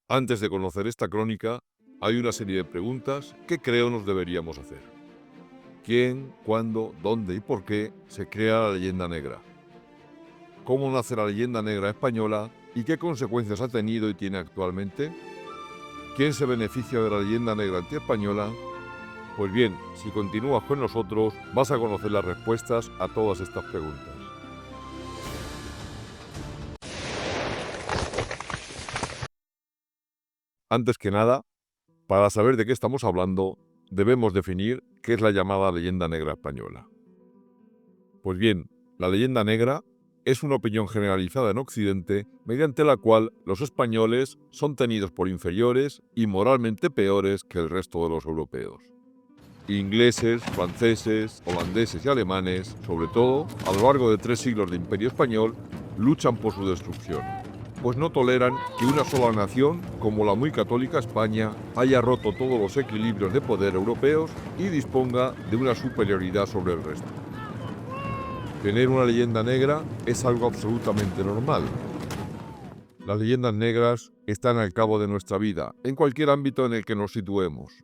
Antes de conocer esta crónica, hay una serie de preguntas que creo nos deberíamos hacer. ¿Quién, cuándo, dónde y por qué se crea la leyenda negra? ¿Cómo nace la leyenda negra española y qué consecuencias ha tenido y tiene actualmente? ¿Quién se beneficia de la leyenda negra antiespañola? Pues bien, si continúas con nosotros, vas a conocer las respuestas a todas estas preguntas. Antes que nada, para saber de qué estamos hablando, debemos definir qué es la llamada leyenda negra española. Pues bien, la leyenda negra es una opinión generalizada en Occidente mediante la cual los españoles son tenidos por inferiores y moralmente peores que el resto de los europeos. Ingleses, franceses, holandeses y alemanes, sobre todo, a lo largo de 3 siglos de imperio español, luchan por su destrucción, pues no toleran que una sola nación, como la muy católica España, haya roto todos los equilibrios de poder europeos y disponga de una superioridad sobre el resto. Tener una leyenda negra es algo absolutamente normal. Las leyendas negras están al cabo de nuestra vida, en cualquier ámbito en el que nos situemos.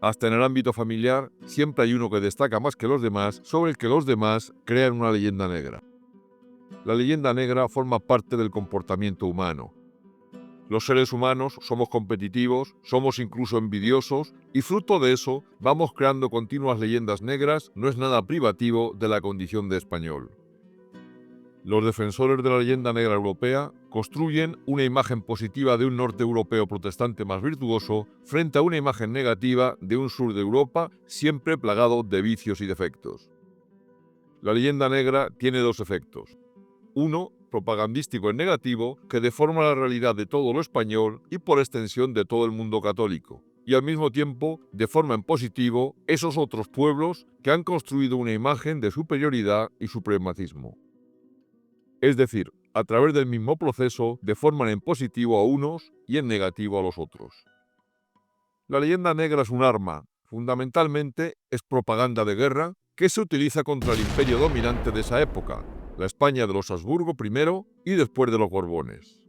Hasta en el ámbito familiar, siempre hay uno que destaca más que los demás, sobre el que los demás crean una leyenda negra. La leyenda negra forma parte del comportamiento humano. Los seres humanos somos competitivos, somos incluso envidiosos, y fruto de eso vamos creando continuas leyendas negras, no es nada privativo de la condición de español. Los defensores de la leyenda negra europea construyen una imagen positiva de un norte europeo protestante más virtuoso frente a una imagen negativa de un sur de Europa siempre plagado de vicios y defectos. La leyenda negra tiene dos efectos. Uno, propagandístico en negativo, que deforma la realidad de todo lo español y por extensión de todo el mundo católico, y al mismo tiempo deforma en positivo esos otros pueblos que han construido una imagen de superioridad y supremacismo. Es decir, a través del mismo proceso deforman en positivo a unos y en negativo a los otros. La leyenda negra es un arma, fundamentalmente es propaganda de guerra que se utiliza contra el imperio dominante de esa época, la España de los Habsburgo primero y después de los Borbones.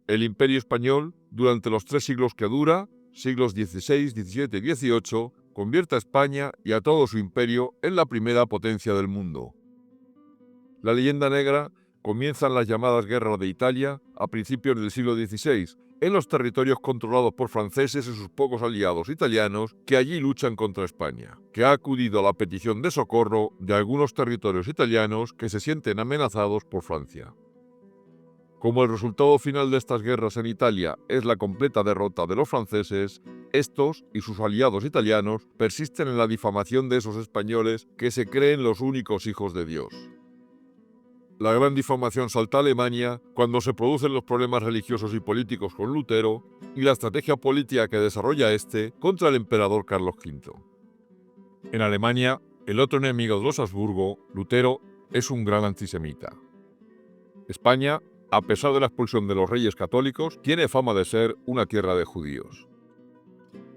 El imperio español, durante los 3 siglos que dura, siglos XVI, XVII y XVIII, convierte a España y a todo su imperio en la primera potencia del mundo. La leyenda negra comienza en las llamadas guerras de Italia a principios del siglo XVI, en los territorios controlados por franceses y sus pocos aliados italianos que allí luchan contra España, que ha acudido a la petición de socorro de algunos territorios italianos que se sienten amenazados por Francia. Como el resultado final de estas guerras en Italia es la completa derrota de los franceses, estos y sus aliados italianos persisten en la difamación de esos españoles que se creen los únicos hijos de Dios. La gran difamación salta a Alemania cuando se producen los problemas religiosos y políticos con Lutero y la estrategia política que desarrolla este contra el emperador Carlos V. En Alemania, el otro enemigo de los Habsburgo, Lutero, es un gran antisemita. España, a pesar de la expulsión de los reyes católicos, tiene fama de ser una tierra de judíos.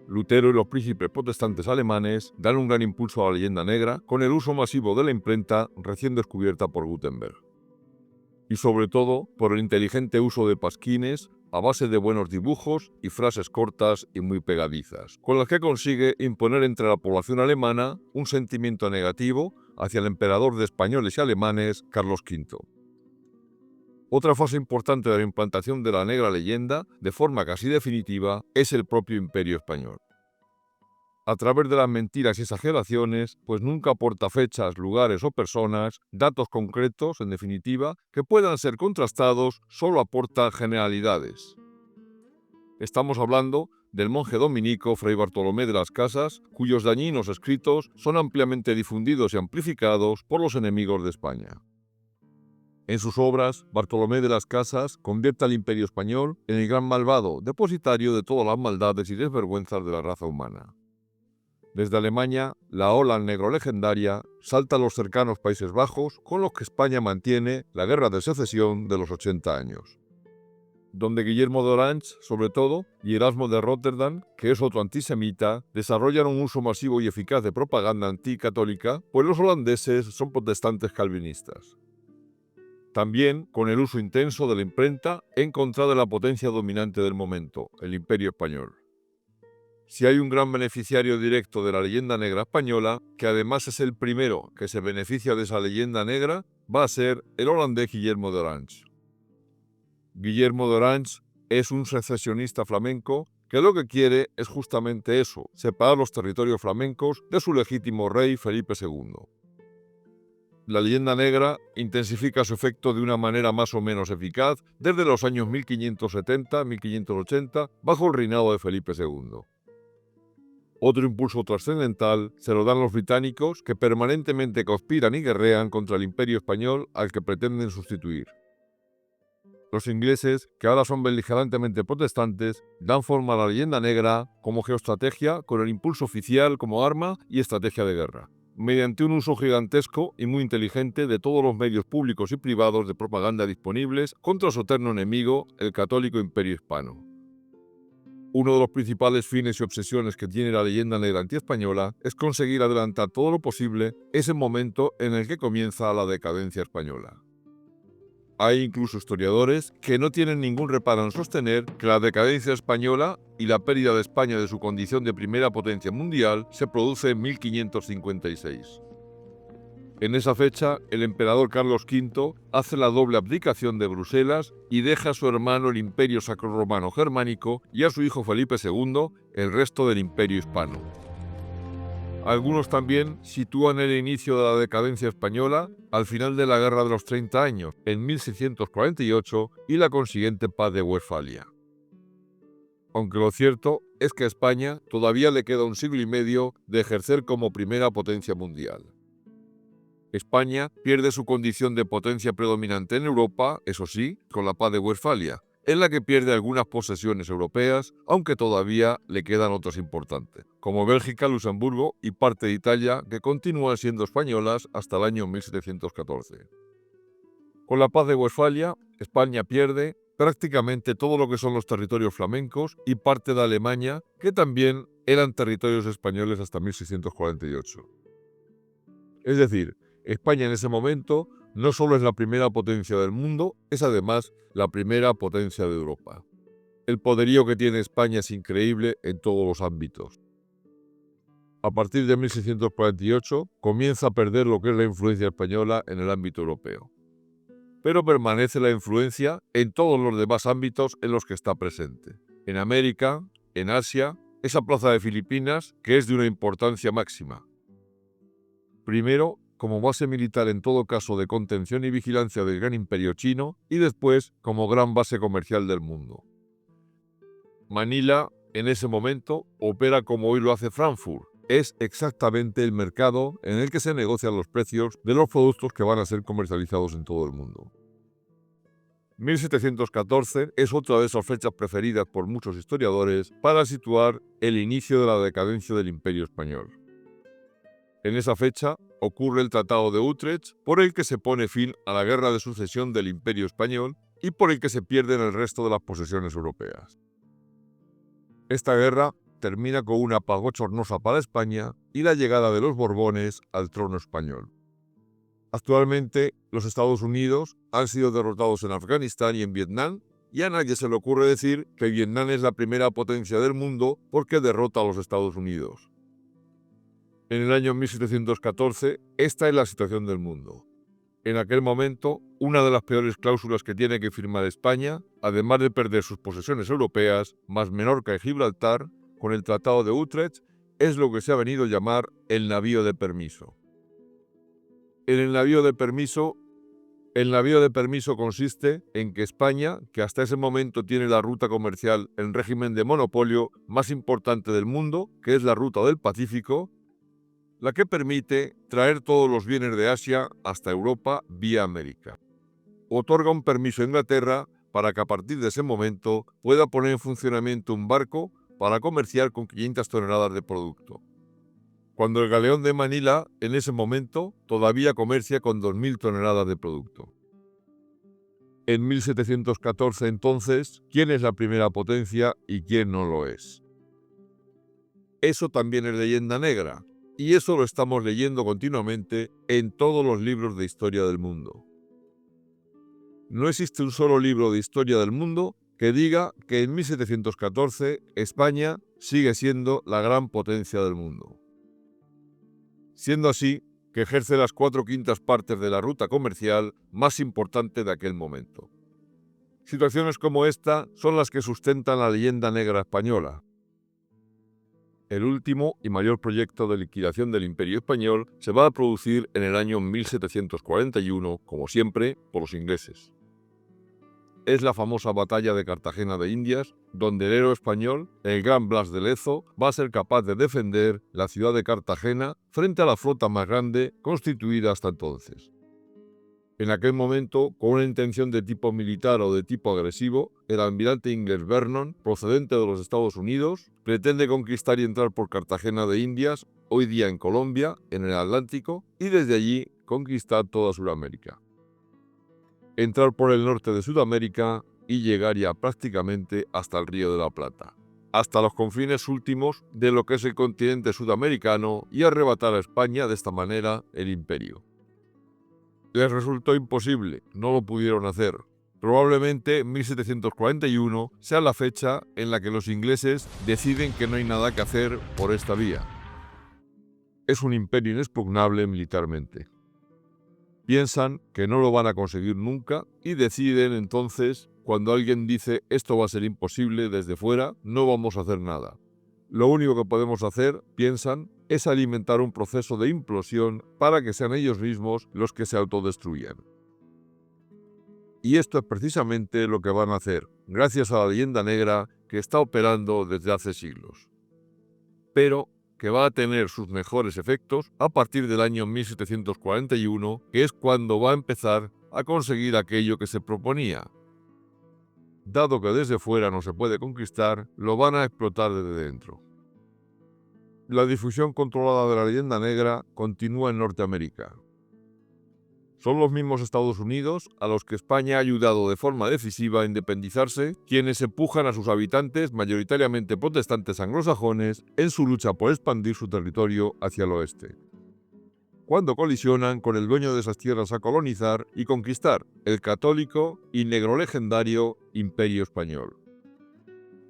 Lutero y los príncipes protestantes alemanes dan un gran impulso a la leyenda negra con el uso masivo de la imprenta recién descubierta por Gutenberg. Y sobre todo por el inteligente uso de pasquines a base de buenos dibujos y frases cortas y muy pegadizas, con las que consigue imponer entre la población alemana un sentimiento negativo hacia el emperador de españoles y alemanes, Carlos V. Otra fase importante de la implantación de la negra leyenda, de forma casi definitiva, es el propio Imperio español. A través de las mentiras y exageraciones, pues nunca aporta fechas, lugares o personas, datos concretos, en definitiva, que puedan ser contrastados, solo aporta generalidades. Estamos hablando del monje dominico Fray Bartolomé de las Casas, cuyos dañinos escritos son ampliamente difundidos y amplificados por los enemigos de España. En sus obras, Bartolomé de las Casas convierte al Imperio español en el gran malvado, depositario de todas las maldades y desvergüenzas de la raza humana. Desde Alemania, la ola negro legendaria salta a los cercanos Países Bajos, con los que España mantiene la guerra de secesión de los 80 años. Donde Guillermo de Orange, sobre todo, y Erasmo de Rotterdam, que es otro antisemita, desarrollan un uso masivo y eficaz de propaganda anticatólica, pues los holandeses son protestantes calvinistas. También con el uso intenso de la imprenta en contra de la potencia dominante del momento, el Imperio Español. Si hay un gran beneficiario directo de la leyenda negra española, que además es el primero que se beneficia de esa leyenda negra, va a ser el holandés Guillermo de Orange. Guillermo de Orange es un secesionista flamenco que lo que quiere es justamente eso, separar los territorios flamencos de su legítimo rey Felipe II. La leyenda negra intensifica su efecto de una manera más o menos eficaz desde los años 1570-1580 bajo el reinado de Felipe II. Otro impulso trascendental se lo dan los británicos, que permanentemente conspiran y guerrean contra el Imperio Español al que pretenden sustituir. Los ingleses, que ahora son beligerantemente protestantes, dan forma a la leyenda negra como geoestrategia con el impulso oficial como arma y estrategia de guerra, mediante un uso gigantesco y muy inteligente de todos los medios públicos y privados de propaganda disponibles contra su eterno enemigo, el católico Imperio Hispano. Uno de los principales fines y obsesiones que tiene la leyenda negra antiespañola es conseguir adelantar todo lo posible ese momento en el que comienza la decadencia española. Hay incluso historiadores que no tienen ningún reparo en sostener que la decadencia española y la pérdida de España de su condición de primera potencia mundial se produce en 1556. En esa fecha, el emperador Carlos V hace la doble abdicación de Bruselas y deja a su hermano el Imperio Sacrorromano Germánico y a su hijo Felipe II el resto del Imperio Hispano. Algunos también sitúan el inicio de la decadencia española al final de la Guerra de los 30 años, en 1648, y la consiguiente Paz de Westfalia. Aunque lo cierto es que a España todavía le queda un siglo y medio de ejercer como primera potencia mundial. España pierde su condición de potencia predominante en Europa, eso sí, con la Paz de Westfalia, en la que pierde algunas posesiones europeas, aunque todavía le quedan otras importantes, como Bélgica, Luxemburgo y parte de Italia, que continúan siendo españolas hasta el año 1714. Con la Paz de Westfalia, España pierde prácticamente todo lo que son los territorios flamencos y parte de Alemania, que también eran territorios españoles hasta 1648. Es decir, España en ese momento no solo es la primera potencia del mundo, es además la primera potencia de Europa. El poderío que tiene España es increíble en todos los ámbitos. A partir de 1648 comienza a perder lo que es la influencia española en el ámbito europeo. Pero permanece la influencia en todos los demás ámbitos en los que está presente. En América, en Asia, esa plaza de Filipinas que es de una importancia máxima. Primero, como base militar en todo caso de contención y vigilancia del gran imperio chino, y después como gran base comercial del mundo. Manila, en ese momento, opera como hoy lo hace Frankfurt. Es exactamente el mercado en el que se negocian los precios de los productos que van a ser comercializados en todo el mundo. 1714 es otra de esas fechas preferidas por muchos historiadores para situar el inicio de la decadencia del Imperio Español. En esa fecha ocurre el Tratado de Utrecht, por el que se pone fin a la Guerra de Sucesión del Imperio Español y por el que se pierden el resto de las posesiones europeas. Esta guerra termina con una paz bochornosa para España y la llegada de los Borbones al trono español. Actualmente, los Estados Unidos han sido derrotados en Afganistán y en Vietnam, y a nadie se le ocurre decir que Vietnam es la primera potencia del mundo porque derrota a los Estados Unidos. En el año 1714, esta es la situación del mundo. En aquel momento, una de las peores cláusulas que tiene que firmar España, además de perder sus posesiones europeas, más Menorca y Gibraltar, con el Tratado de Utrecht, es lo que se ha venido a llamar el navío de permiso. El navío de permiso consiste en que España, que hasta ese momento tiene la ruta comercial en régimen de monopolio más importante del mundo, que es la ruta del Pacífico, la que permite traer todos los bienes de Asia hasta Europa vía América. Otorga un permiso a Inglaterra para que a partir de ese momento pueda poner en funcionamiento un barco para comerciar con 500 toneladas de producto. Cuando el galeón de Manila, en ese momento, todavía comercia con 2.000 toneladas de producto. En 1714, entonces, ¿quién es la primera potencia y quién no lo es? Eso también es leyenda negra. Y eso lo estamos leyendo continuamente en todos los libros de historia del mundo. no existe un solo libro de historia del mundo que diga que en 1714 España sigue siendo la gran potencia del mundo. Siendo así, que ejerce las 4/5 partes de la ruta comercial más importante de aquel momento. Situaciones como esta son las que sustentan la leyenda negra española. El último y mayor proyecto de liquidación del Imperio Español se va a producir en el año 1741, como siempre, por los ingleses. Es la famosa batalla de Cartagena de Indias, donde el héroe español, el gran Blas de Lezo, va a ser capaz de defender la ciudad de Cartagena frente a la flota más grande constituida hasta entonces. En aquel momento, con una intención de tipo militar o de tipo agresivo, el almirante inglés Vernon, procedente de los Estados Unidos, pretende conquistar y entrar por Cartagena de Indias, hoy día en Colombia, en el Atlántico, y desde allí conquistar toda Sudamérica. Entrar por el norte de Sudamérica y llegar ya prácticamente hasta el Río de la Plata, hasta los confines últimos de lo que es el continente sudamericano y arrebatar a España de esta manera el imperio. Les resultó imposible, no lo pudieron hacer. Probablemente 1741 sea la fecha en la que los ingleses deciden que no hay nada que hacer por esta vía. Es un imperio inexpugnable militarmente. Piensan que no lo van a conseguir nunca y deciden entonces, cuando alguien dice esto va a ser imposible desde fuera, no vamos a hacer nada. Lo único que podemos hacer, piensan, es alimentar un proceso de implosión para que sean ellos mismos los que se autodestruyan. Y esto es precisamente lo que van a hacer, gracias a la leyenda negra que está operando desde hace siglos. Pero que va a tener sus mejores efectos a partir del año 1741, que es cuando va a empezar a conseguir aquello que se proponía. Dado que desde fuera no se puede conquistar, lo van a explotar desde dentro. La difusión controlada de la leyenda negra continúa en Norteamérica. Son los mismos Estados Unidos, a los que España ha ayudado de forma decisiva a independizarse, quienes empujan a sus habitantes, mayoritariamente protestantes anglosajones, en su lucha por expandir su territorio hacia el oeste. Cuando colisionan con el dueño de esas tierras a colonizar y conquistar, el católico y negro legendario Imperio Español.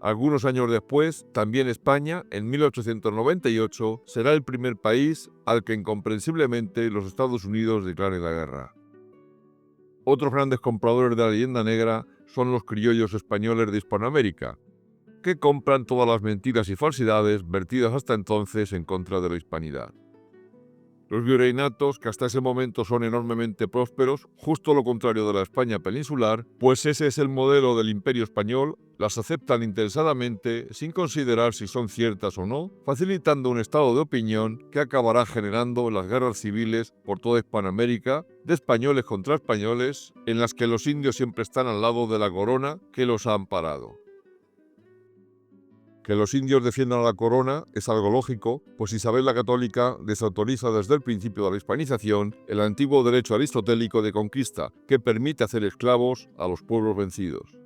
Algunos años después, también España, en 1898, será el primer país al que incomprensiblemente los Estados Unidos declaren la guerra. Otros grandes compradores de la leyenda negra son los criollos españoles de Hispanoamérica, que compran todas las mentiras y falsedades vertidas hasta entonces en contra de la hispanidad. Los virreinatos, que hasta ese momento son enormemente prósperos, justo lo contrario de la España peninsular, pues ese es el modelo del Imperio Español, las aceptan interesadamente sin considerar si son ciertas o no, facilitando un estado de opinión que acabará generando las guerras civiles por toda Hispanoamérica, de españoles contra españoles, en las que los indios siempre están al lado de la corona que los ha amparado. Que los indios defiendan a la corona es algo lógico, pues Isabel la Católica desautoriza desde el principio de la hispanización el antiguo derecho aristotélico de conquista, que permite hacer esclavos a los pueblos vencidos.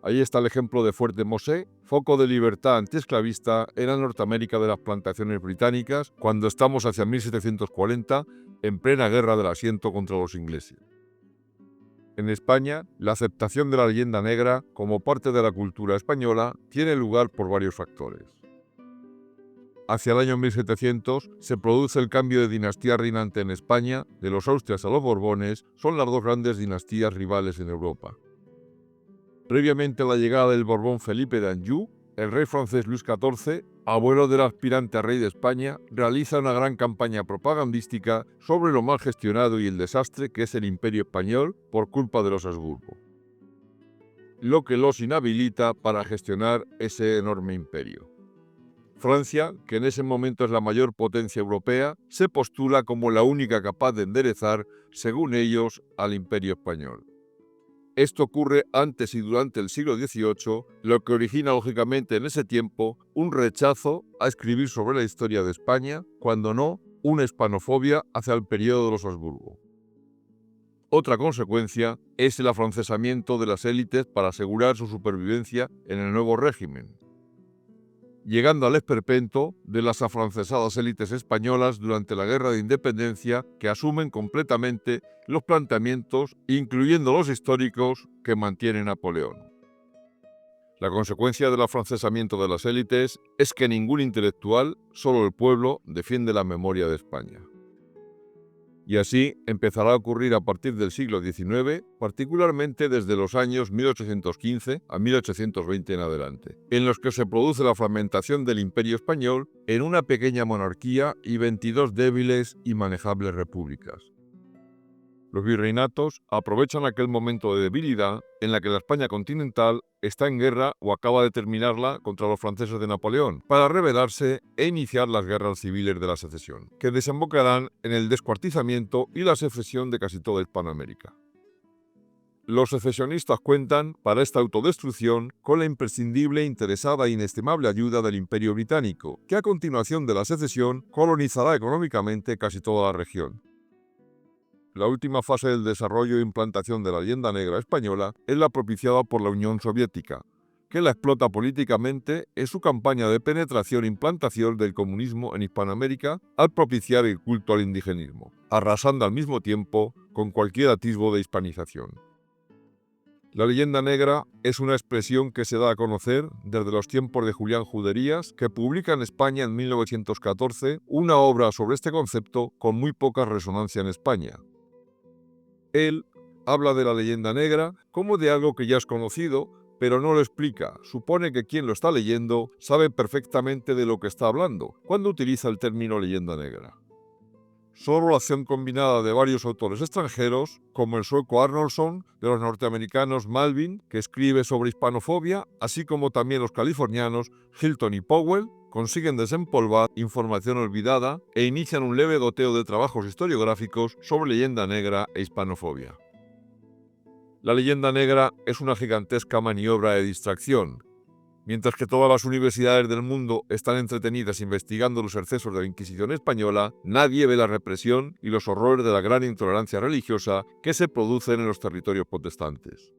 Ahí está el ejemplo de Fuerte Mosé, foco de libertad antiesclavista en la Norteamérica de las plantaciones británicas, cuando estamos hacia 1740, en plena guerra del asiento contra los ingleses. En España, la aceptación de la leyenda negra como parte de la cultura española tiene lugar por varios factores. Hacia el año 1700 se produce el cambio de dinastía reinante en España, de los Austrias a los Borbones, son las dos grandes dinastías rivales en Europa. Previamente a la llegada del Borbón Felipe de Anjou, el rey francés Luis XIV, abuelo del aspirante a rey de España, realiza una gran campaña propagandística sobre lo mal gestionado y el desastre que es el Imperio Español por culpa de los Habsburgo, lo que los inhabilita para gestionar ese enorme imperio. Francia, que en ese momento es la mayor potencia europea, se postula como la única capaz de enderezar, según ellos, al Imperio Español. Esto ocurre antes y durante el siglo XVIII, lo que origina lógicamente en ese tiempo un rechazo a escribir sobre la historia de España, cuando no, una hispanofobia hacia el periodo de los Habsburgo. Otra consecuencia es el afrancesamiento de las élites para asegurar su supervivencia en el nuevo régimen. llegando al esperpento de las afrancesadas élites españolas durante la Guerra de Independencia, que asumen completamente los planteamientos, incluyendo los históricos, que mantiene Napoleón. La consecuencia del afrancesamiento de las élites es que ningún intelectual, solo el pueblo, defiende la memoria de España. Y así empezará a ocurrir a partir del siglo XIX, particularmente desde los años 1815 a 1820 en adelante, en los que se produce la fragmentación del Imperio español en una pequeña monarquía y 22 débiles y manejables repúblicas. Los virreinatos aprovechan aquel momento de debilidad en la que la España continental está en guerra o acaba de terminarla contra los franceses de Napoleón, para rebelarse e iniciar las guerras civiles de la secesión, que desembocarán en el descuartizamiento y la secesión de casi toda Hispanoamérica. Los secesionistas cuentan, para esta autodestrucción, con la imprescindible, interesada e inestimable ayuda del Imperio Británico, que a continuación de la secesión colonizará económicamente casi toda la región. La última fase del desarrollo e implantación de la leyenda negra española es la propiciada por la Unión Soviética, que la explota políticamente en su campaña de penetración e implantación del comunismo en Hispanoamérica al propiciar el culto al indigenismo, arrasando al mismo tiempo con cualquier atisbo de hispanización. La leyenda negra es una expresión que se da a conocer desde los tiempos de Julián Juderías, que publica en España en 1914 una obra sobre este concepto con muy poca resonancia en España. Él habla de la leyenda negra como de algo que ya es conocido, pero no lo explica. Supone que quien lo está leyendo sabe perfectamente de lo que está hablando cuando utiliza el término leyenda negra. Solo la acción combinada de varios autores extranjeros, como el sueco Arnoldson, de los norteamericanos Malvin, que escribe sobre hispanofobia, así como también los californianos Hilton y Powell, consiguen desempolvar información olvidada e inician un leve goteo de trabajos historiográficos sobre leyenda negra e hispanofobia. La leyenda negra es una gigantesca maniobra de distracción. Mientras que todas las universidades del mundo están entretenidas investigando los excesos de la Inquisición española, nadie ve la represión y los horrores de la gran intolerancia religiosa que se producen en los territorios protestantes.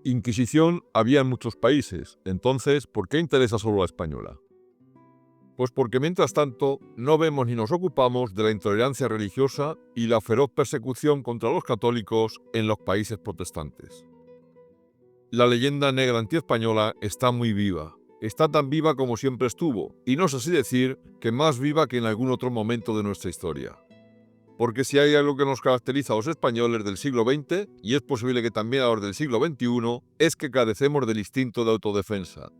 Inquisición había en muchos países, entonces, ¿por qué interesa solo la española? Pues porque mientras tanto no vemos ni nos ocupamos de la intolerancia religiosa y la feroz persecución contra los católicos en los países protestantes. La leyenda negra antiespañola está muy viva. Está tan viva como siempre estuvo, y no es así decir que más viva que en algún otro momento de nuestra historia. Porque si hay algo que nos caracteriza a los españoles del siglo XX, y es posible que también a los del siglo XXI, es que carecemos del instinto de autodefensa.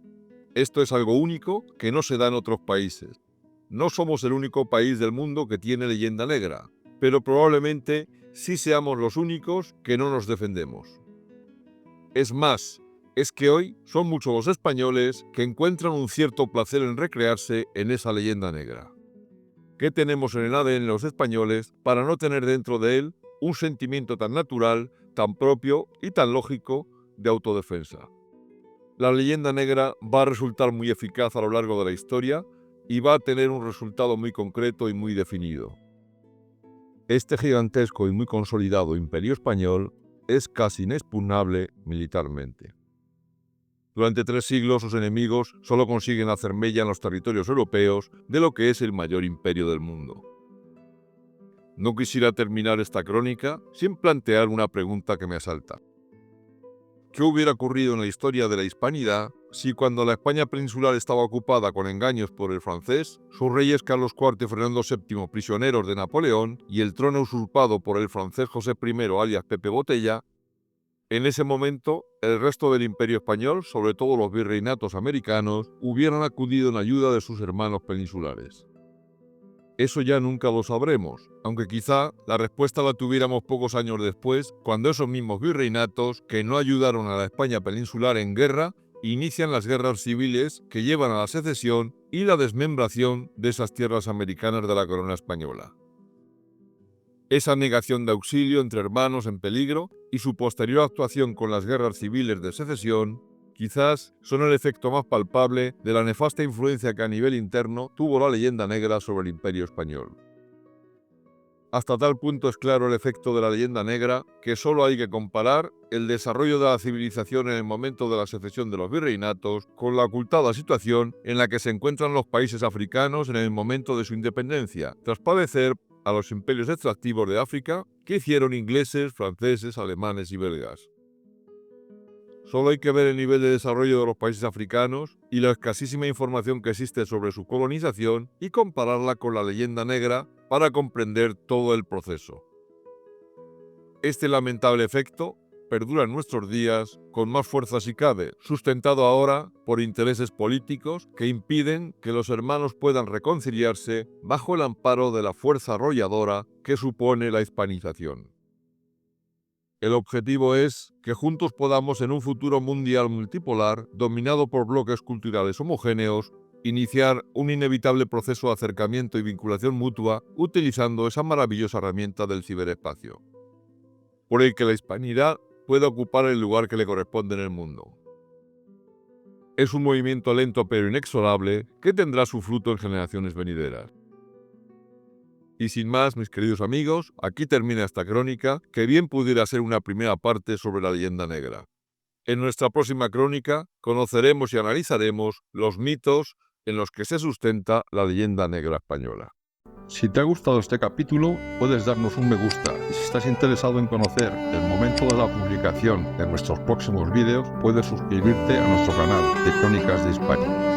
Esto es algo único que no se da en otros países. No somos el único país del mundo que tiene leyenda negra, pero probablemente sí seamos los únicos que no nos defendemos. Es más, es que hoy son muchos los españoles que encuentran un cierto placer en recrearse en esa leyenda negra. ¿Qué tenemos en el ADN de los españoles para no tener dentro de él un sentimiento tan natural, tan propio y tan lógico de autodefensa? La leyenda negra va a resultar muy eficaz a lo largo de la historia y va a tener un resultado muy concreto y muy definido. Este gigantesco y muy consolidado imperio español es casi inexpugnable militarmente. Durante 3 siglos sus enemigos solo consiguen hacer mella en los territorios europeos de lo que es el mayor imperio del mundo. No quisiera terminar esta crónica sin plantear una pregunta que me asalta. ¿Qué hubiera ocurrido en la historia de la hispanidad si cuando la España peninsular estaba ocupada con engaños por el francés, sus reyes Carlos IV y Fernando VII prisioneros de Napoleón y el trono usurpado por el francés José I alias Pepe Botella? En ese momento, el resto del imperio español, sobre todo los virreinatos americanos, hubieran acudido en ayuda de sus hermanos peninsulares. Eso ya nunca lo sabremos, aunque quizá la respuesta la tuviéramos pocos años después, cuando esos mismos virreinatos, que no ayudaron a la España peninsular en guerra, inician las guerras civiles que llevan a la secesión y la desmembración de esas tierras americanas de la corona española. Esa negación de auxilio entre hermanos en peligro y su posterior actuación con las guerras civiles de secesión quizás son el efecto más palpable de la nefasta influencia que a nivel interno tuvo la leyenda negra sobre el Imperio español. Hasta tal punto es claro el efecto de la leyenda negra que solo hay que comparar el desarrollo de la civilización en el momento de la secesión de los virreinatos con la ocultada situación en la que se encuentran los países africanos en el momento de su independencia, tras padecer a los imperios extractivos de África que hicieron ingleses, franceses, alemanes y belgas. Solo hay que ver el nivel de desarrollo de los países africanos y la escasísima información que existe sobre su colonización y compararla con la leyenda negra para comprender todo el proceso. Este lamentable efecto perdura en nuestros días con más fuerza si cabe, sustentado ahora por intereses políticos que impiden que los hermanos puedan reconciliarse bajo el amparo de la fuerza arrolladora que supone la hispanización. El objetivo es que juntos podamos en un futuro mundial multipolar, dominado por bloques culturales homogéneos, iniciar un inevitable proceso de acercamiento y vinculación mutua utilizando esa maravillosa herramienta del ciberespacio, por el que la hispanidad pueda ocupar el lugar que le corresponde en el mundo. Es un movimiento lento pero inexorable que tendrá su fruto en generaciones venideras. Y sin más, mis queridos amigos, aquí termina esta crónica, que bien pudiera ser una primera parte sobre la leyenda negra. En nuestra próxima crónica conoceremos y analizaremos los mitos en los que se sustenta la leyenda negra española. Si te ha gustado este capítulo, puedes darnos un me gusta y si estás interesado en conocer el momento de la publicación de nuestros próximos vídeos, puedes suscribirte a nuestro canal de Crónicas de Hispania.